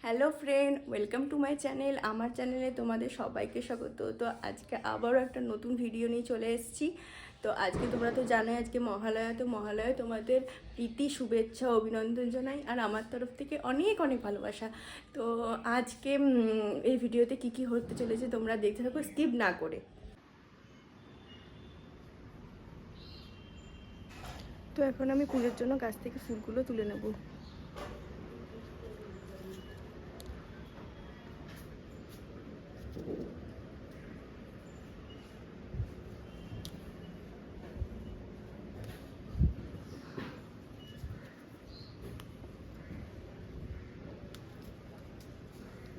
Hello friend, welcome to my channel. আমার চ্যানেলে তোমাদের সবাইকে স্বাগত। তো আজকে আবারও একটা নতুন ভিডিও নিয়ে চলে এসেছি। তো আজকে তোমরা তো জানোই আজকে মহালয়া। তো মহালয়া তোমাদের প্রীতি, শুভেচ্ছা, অভিনন্দন জানাই আর আমার তরফ থেকে অনেক অনেক ভালোবাসা। তো আজকে এই ভিডিওতে কি কি হতে চলেছে তোমরা দেখতে থাকো স্কিপ না করে। তো এখন আমি পুজোর জন্য গাছ থেকে ফুলগুলো তুলে নেব।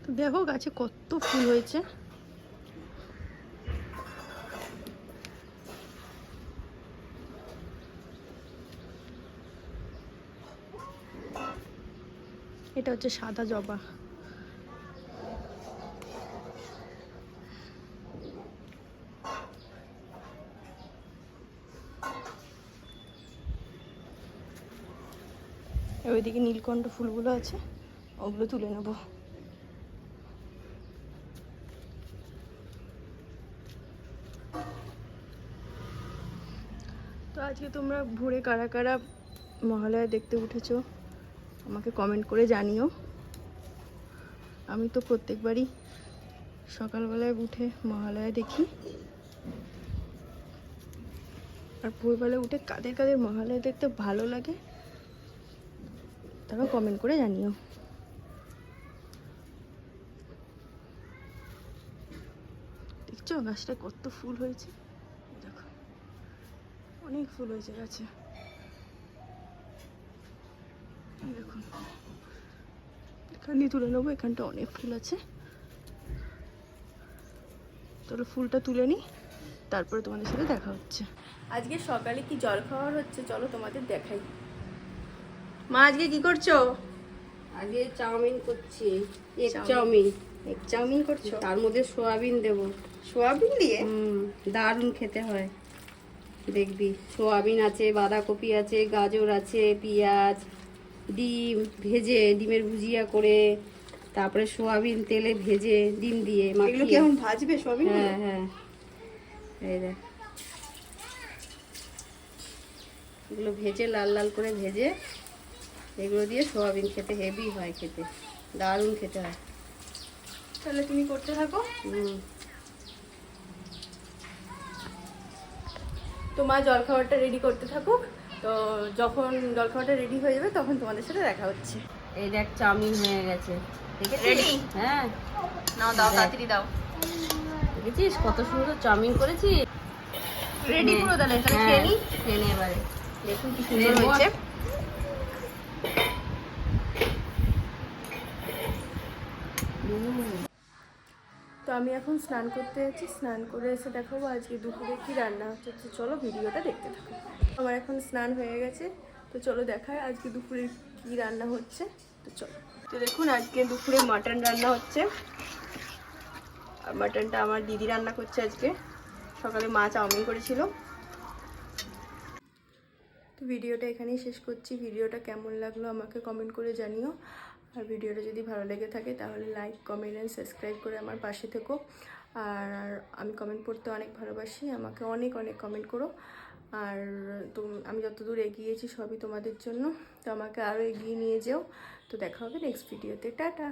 তো দেখো গাছে কত ফুল হয়েছে। এটা হচ্ছে সাদা জবা। ওইদিকে নীলকণ্ঠ ফুলগুলো আছে, ওগুলো তুলে নেব। তো আজকে তোমরা ভোরে কারা কারা মহালয়া দেখতে উঠেছো আমাকে কমেন্ট করে জানিও। আমি তো প্রত্যেকবারই সকালবেলায় উঠে মহালয়া দেখি। আর ভোরবেলায় উঠে কাদের কাদের মহালয়া দেখতে ভালো লাগে তারা কমেন্ট করে জানিও। দেখছো গাছটা কত ফুল হয়েছে, দেখো অনেক ফুল হয়েছে গাছে। দেখুন এখানে তুলে নেবো, এখানটা অনেক ফুল আছে। তাহলে ফুলটা তুলে নিই, তারপরে তোমাদের সাথে দেখা হচ্ছে। আজকে সকালে কি জল খাওয়ার হচ্ছে চলো তোমাদের দেখাই। মা আজকে কি করছো? আগে চাউমিন করছি, এগ চাউমিন। এগ চাউমিন করছো? তার মধ্যে সোয়াবিন দেব। সোয়াবিন দিয়ে? দারুণ খেতে হয়, দেখবি। সোয়াবিন আছে, বাঁধাকপি আছে, গাজর আছে, পেঁয়াজ, ডিম ভেজে, ডিমের ভুজিয়া করে, তারপরে সোয়াবিন তেলে ভেজে ডিম দিয়ে এগুলো কি এখন ভাজবে সোয়াবিন? হ্যাঁ হ্যাঁ, এই দেখ এগুলো ভেজে লাল লাল করে ভেজে এগুলো দিয়ে সোয়াবিন খেতে হেভি হয়, খেতে দারুণ খেতে হয়। তাহলে তুমি করতে থাকো। তো মা জলখাবারটা রেডি করতে থাকুক। তো যখন জলখাবারটা রেডি হয়ে যাবে তখন তোমাদের সাথে দেখা হচ্ছে। এই দেখ চাউমিন হয়ে গেছে, রেডি? হ্যাঁ নাও দাও, তাড়াতাড়ি দাও। দেখেছিস কত সুন্দর চাউমিন করেছি। রেডি পুরো, তাহলে খেয়ে নিই। খেয়ে নে এবারে, দেখুন কি সুন্দর হয়েছে। তো আমি এখন স্নান করতে যাচ্ছি, স্নান করে এসে দেখাবো আজকে দুপুরে কি রান্না হচ্ছে। তো চলো ভিডিওটা দেখতে থাকো। আমার এখন স্নান হয়ে গেছে, তো চলো দেখায় আজকে দুপুরে কি রান্না হচ্ছে। তো চলো। তো দেখুন আজকে দুপুরে মাটন রান্না হচ্ছে। আর মাটনটা আমার দিদি রান্না করছে আজকে। সকালে মা চাউমিন করেছিল। তো ভিডিওটা এখানেই শেষ করছি। ভিডিওটা কেমন লাগলো আমাকে কমেন্ট করে জানিও। আর ভিডিওটা যদি ভালো লেগে থাকে তাহলে লাইক, কমেন্ট অ্যান্ড সাবস্ক্রাইব করে আমার পাশে থেকো। আর আমি কমেন্ট পড়তে অনেক ভালোবাসি, আমাকে অনেক অনেক কমেন্ট করো। আর তো আমি যতদূর এগিয়েছি সবই তোমাদের জন্য। তো আমাকে আরও এগিয়ে নিয়ে যেও। তো দেখা হবে নেক্সট ভিডিওতে। টাটা।